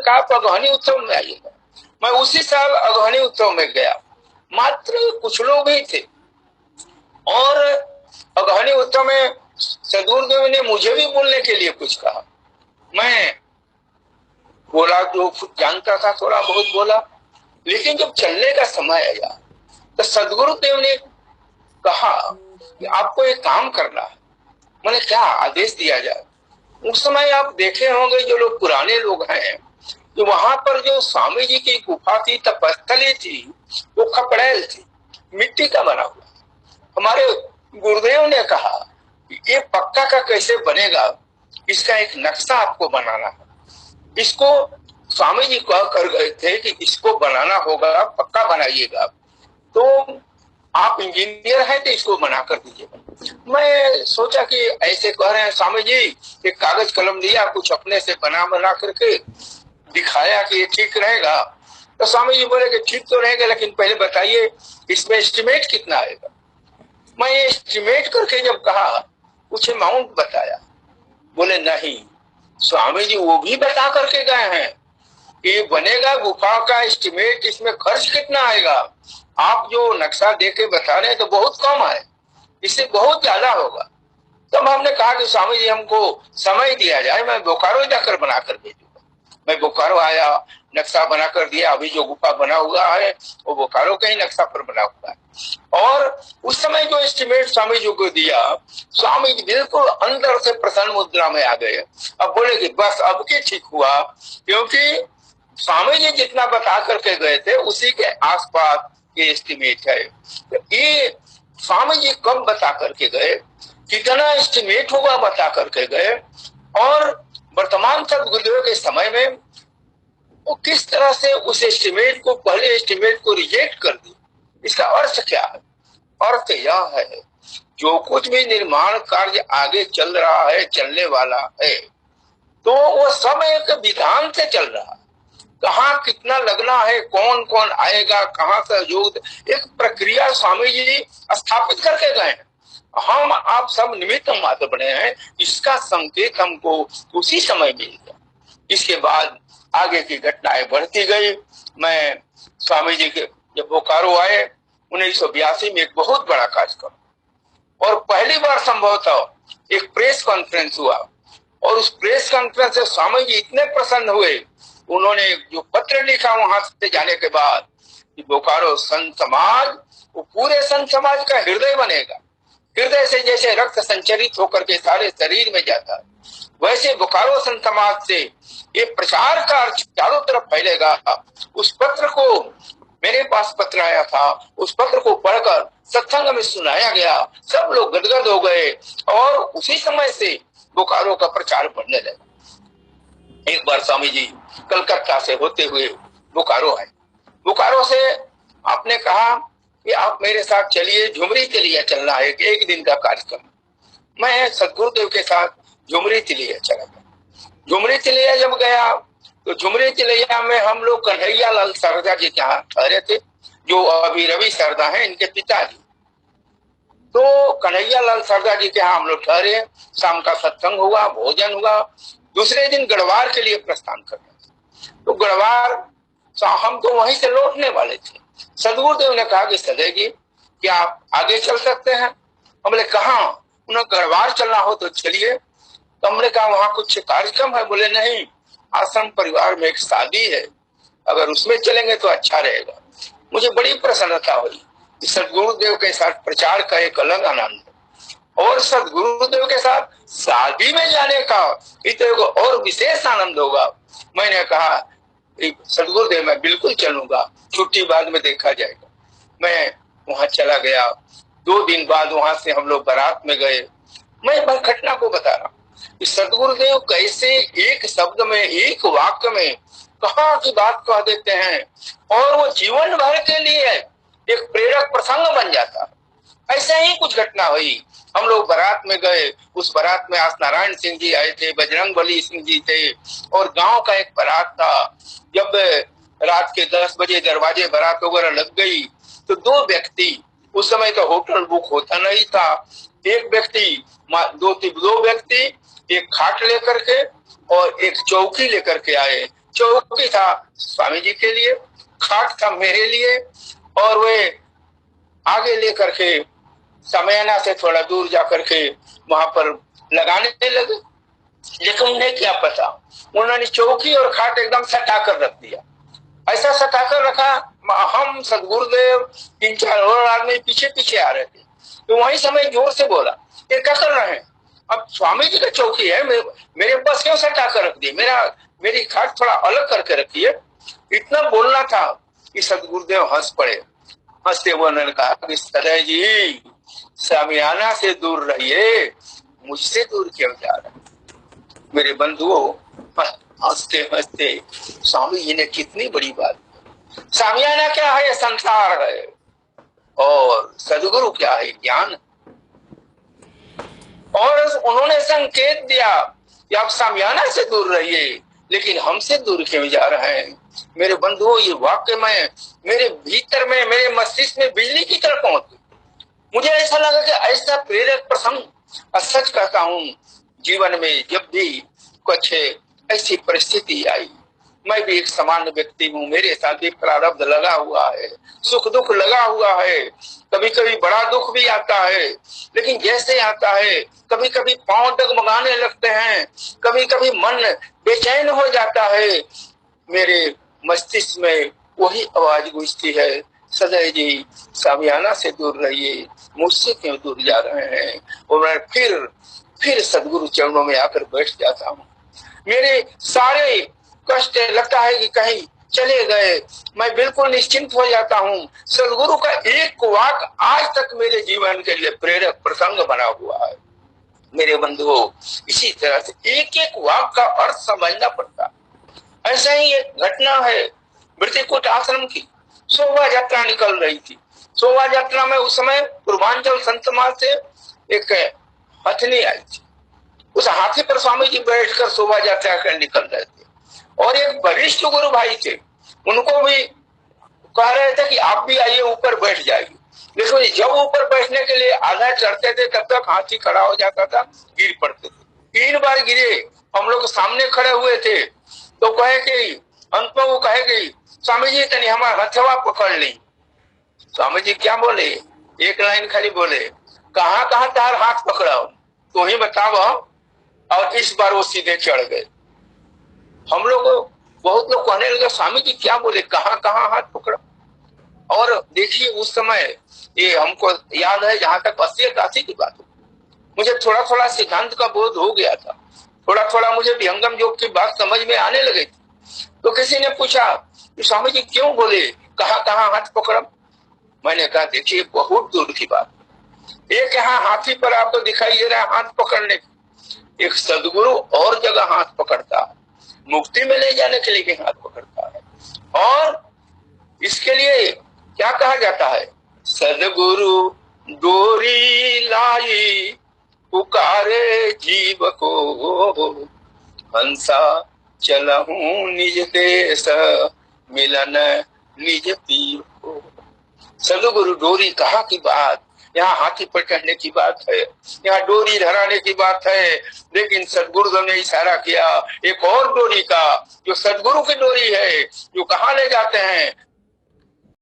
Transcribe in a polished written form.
कहा आप अगहनी उत्सव में आइएगा। मैं उसी साल अगहनी उत्सव में गया, मात्र कुछ लोग ही थे। और अगहनी उत्सव में सदगुरुदेव ने मुझे भी बोलने के लिए कुछ कहा। मैं बोला, जो जानता था थोड़ा बहुत बोला, लेकिन जब चलने का समय आया तो सदगुरुदेव ने कहा कि आपको एक काम करना है। मैंने क्या आदेश दिया जाए? उस समय आप देखे होंगे, जो लोग पुराने लोग हैं, जो वहां पर जो स्वामी जी की गुफा थी, तपस्थली थी, वो खपड़ैल थी, मिट्टी का बना हुआ। हमारे गुरुदेव ने कहा कि ये पक्का का कैसे बनेगा, इसका एक नक्शा आपको बनाना है। इसको स्वामी जी कह कर गए थे कि इसको बनाना होगा, पक्का बनाइएगा। तो आप इंजीनियर हैं तो इसको बना कर दीजिएगा। मैं सोचा कि ऐसे कह रहे हैं स्वामी जी, एक कागज कलम दिया, कुछ अपने से बना करके दिखाया कि ये ठीक रहेगा। तो स्वामी जी बोले कि ठीक तो रहेगा, लेकिन पहले बताइए इसमें एस्टिमेट कितना आएगा। मैं ये एस्टिमेट करके जब कहा, कुछ अमाउंट बताया। बोले नहीं स्वामी जी, वो भी बता करके गए हैं कि बनेगा गुफा का एस्टिमेट, इसमें खर्च कितना आएगा। आप जो नक्शा देके बता रहे हैं तो बहुत कम है, इससे बहुत ज्यादा होगा। तब हमने कहा कि स्वामी जी हमको समय दिया जाए, मैं बोकारो जाकर बना कर भेजूंगा। मैं बोकारो आया, नक्शा बना कर दिया। अभी जो गुफा बना हुआ है वो बोकारो के ही नक्शा पर बना हुआ है। और उस समय जो एस्टिमेट स्वामी जी को दिया, स्वामी जी बिल्कुल अंदर से प्रसन्न मुद्रा में आ गए। अब बोले कि बस अब के ठीक हुआ, क्योंकि स्वामी जी जितना बता करके गए थे उसी के आसपास ये एस्टिमेट है। तो ये स्वामी जी कब बता करके गए, कितना एस्टिमेट होगा बता करके गए, और वर्तमान सदगुरुदेव के समय में वो किस तरह से उस एस्टिमेट को, पहले एस्टिमेट को रिजेक्ट कर दी। इसका अर्थ क्या है? अर्थ यह है, जो कुछ भी निर्माण कार्य आगे चल रहा है, चलने वाला है, तो वो सब एक विधान से चल रहा है। कहाँ कितना लगना है, कौन कौन आएगा, कहाँ सहयोग, एक प्रक्रिया स्वामी जी स्थापित करके गए हैं। हम आप सब निमित्त मात्र बने हैं, इसका संकेत हमको उसी समय मिल गया। इसके बाद आगे की घटनाएं बढ़ती गई। मैं स्वामी जी के जब बोकारो आए 1982 में एक बहुत बड़ा कार्यक्रम, और पहली बार संभवतः एक प्रेस कॉन्फ्रेंस हुआ, और उस प्रेस कॉन्फ्रेंस से स्वामी जी इतने प्रसन्न हुए, उन्होंने जो पत्र लिखा वहां से जाने के बाद कि बोकारो संत समाज, वो पूरे संत समाज का हृदय बनेगा। हृदय से जैसे रक्त संचरित होकर के सारे शरीर में जाता है, वैसे बोकारो संत समाज से ये प्रचार कार्य चारों तरफ फैलेगा। उस पत्र को, मेरे पास पत्र आया था, उस पत्र को पढ़कर सत्संग में सुनाया गया, सब लोग गदगद हो गए, और उसी समय से बोकारो का प्रचार बढ़ने लगा। एक बार स्वामी जी कलकत्ता से होते हुए बोकारो आए। बोकारो से आपने कहा कि आप मेरे साथ चलिए, झुमरी तिलिया चलना है, एक दिन का कार्यक्रम। मैं सदगुरुदेव के साथ झुमरी तिलिया चला गया। झुमरी तिलिया जब गया तो झुमरी तिलिया में हम लोग कन्हैया लाल सरदा जी के यहाँ ठहरे थे, जो अभी रवि सरदा हैं, इनके पिताजी। तो कन्हैया लाल सरदा जी के यहाँ हम लोग ठहरे, शाम का सत्संग हुआ, भोजन हुआ। दूसरे दिन गढ़वार के लिए प्रस्थान करना। तो गढ़वार हम तो वहीं से लौटने वाले थे। सदगुरुदेव ने कहा कि सदय जी क्या आप आगे चल सकते हैं? हमने कहा, उन्हें गढ़वार चलना हो तो चलिए। तो हमने कहा वहां कुछ कार्यक्रम है? बोले नहीं, आश्रम परिवार में एक शादी है, अगर उसमें चलेंगे तो अच्छा रहेगा। मुझे बड़ी प्रसन्नता हुई। सदगुरुदेव के साथ प्रचार का एक अलग आनंद, और सदगुरुदेव के साथ शादी में जाने का इतने को और विशेष आनंद होगा। मैंने कहा सदगुरुदेव मैं बिल्कुल चलूंगा, छुट्टी बाद में देखा जाएगा। मैं वहां चला गया। 2 दिन बाद वहां से हम लोग बारात में गए। मैं घटना को बता रहा हूँ कि सदगुरुदेव कैसे एक शब्द में, एक वाक्य में कहाँ की बात कह देते हैं, और वो जीवन भर के लिए एक प्रेरक प्रसंग बन जाता। ऐसे ही कुछ घटना हुई। हम लोग बारात में गए, उस बारात में आस नारायण सिंह जी आए थे, बजरंग बली सिंह जी थे, और गांव का एक बारात था। जब रात के 10 बजे दरवाजे बारात वगैरह लग गई, तो 2 व्यक्ति, उस समय तो होटल बुक होता नहीं था, एक व्यक्ति, दो व्यक्ति एक खाट लेकर के और एक चौकी लेकर के आए, चौकी था स्वामी जी के लिए, खाट था मेरे लिए, और वे आगे लेकर के समयाना से थोड़ा दूर जाकर के वहां पर लगाने लगे। लेकिन उन्हें क्या पता, उन्होंने चौकी और खाट एकदम सटा कर रख दिया। ऐसा सटा कर रखा, हम सदगुरुदेव 3-4 और आदमी पीछे पीछे आ रहे थे। तो वही समय जोर से बोला, ये क्या कर रहे हैं? अब स्वामी जी का चौकी है, मेरे पास क्यों सटा कर रख दिए? मेरी खाट थोड़ा अलग करके रखिए। इतना बोलना था कि सदगुरुदेव हंस पड़े। हंसते उन्होंने कहा कि सदय जी, सामियाना से दूर रहिए, मुझसे दूर क्यों जा रहे? मेरे बंधुओं, हंसते हंसते स्वामी जी ने कितनी बड़ी बात, सामियाना क्या है? संसार है, और सदगुरु क्या है? ज्ञान। और उन्होंने संकेत दिया कि आप सामियाना से दूर रहिए, लेकिन हमसे दूर क्यों जा रहे हैं? मेरे बंधुओं, ये वाक्य में मेरे भीतर में, मेरे मस्तिष्क में बिजली की तरह पहुंच गई। मुझे ऐसा लगा कि ऐसा प्रेरक प्रसंग, सच कहता हूं, जीवन में जब भी कुछ ऐसी परिस्थिति आई, मैं भी एक सामान्य व्यक्ति हूँ, मेरे साथ भी प्रारब्ध लगा हुआ है, सुख दुख लगा हुआ है, कभी कभी बड़ा दुख भी आता है, लेकिन जैसे आता है कभी कभी पांव डगमगाने लगते हैं, कभी कभी मन बेचैन हो जाता है। मेरे मस्तिष्क में वही आवाज गूंजती है, सदैव जी, सामियाना से दूर रहिए, मुझसे क्यों दूर जा रहे हैं? और मैं फिर सदगुरु चरणों में आकर बैठ जाता हूँ। मेरे सारे कष्ट लगता है कि कहीं चले गए, मैं बिल्कुल निश्चिंत हो जाता हूँ। सदगुरु का एक वाक्य आज तक मेरे जीवन के लिए प्रेरक प्रसंग बना हुआ है। मेरे बंधुओं, इसी तरह से एक एक वाक्य का अर्थ समझना पड़ता। ऐसा ही एक घटना है वृत्तिकूट आश्रम की। शोभा यात्रा निकल रही थी। शोभा यात्रा में उस समय पूर्वांचल संत समाज से एक हथनी आई थी। उस हाथी पर स्वामी जी बैठकर शोभा यात्रा कर निकल रहे थे, और एक वरिष्ठ गुरु भाई थे, उनको भी कह रहे थे कि आप भी आइए, ऊपर बैठ जाइए। लेकिन जब ऊपर बैठने के लिए आधा चढ़ते थे, तब तक हाथी खड़ा हो जाता था, गिर पड़ते थे। 3 बार गिरे। हम लोग सामने खड़े हुए थे, तो कहे कि अंत में वो कहे कि स्वामी जी तनी हमारा हथवा पकड़ ली। स्वामी जी क्या बोले? एक लाइन खाली बोले, कहाँ कहाँ तार हाथ पकड़ाओ, तू ही बताओ। और इस बार वो सीधे चढ़ गए। हम लोग, बहुत लोग कहने लगे, स्वामी जी क्या बोले, कहाँ कहाँ हाथ पकड़ा? और देखिए उस समय, ये हमको याद है, जहां तक 80-81 की बात हो, मुझे थोड़ा थोड़ा सिद्धांत का बोध हो गया था, थोड़ा थोड़ा मुझे विहंगम योग की बात समझ में आने लगी थी। तो किसी ने पूछा कि स्वामी जी क्यों बोले कहाँ कहाँ हाथ पकड़ा? मैंने कहा, देखिए बहुत दूर की बात, एक यहाँ हाथी पर आपको दिखाई दे रहा है हाथ पकड़ने, एक सदगुरु और जगह हाथ पकड़ता है, मुक्ति में ले जाने के लिए हाथ पकड़ता है। और इसके लिए क्या कहा जाता है? सदगुरु डोरी लाई, पुकारे जीव को, हंसा चलहूं निज देश, मिलन निज पीर को। सदगुरु डोरी कहाँ की बात? यहाँ हाथी पर चढ़ने की बात है, यहाँ डोरी धराने की बात है। लेकिन सदगुरुदेव ने इशारा किया एक और डोरी का, जो सदगुरु की डोरी है, जो कहाँ ले जाते हैं?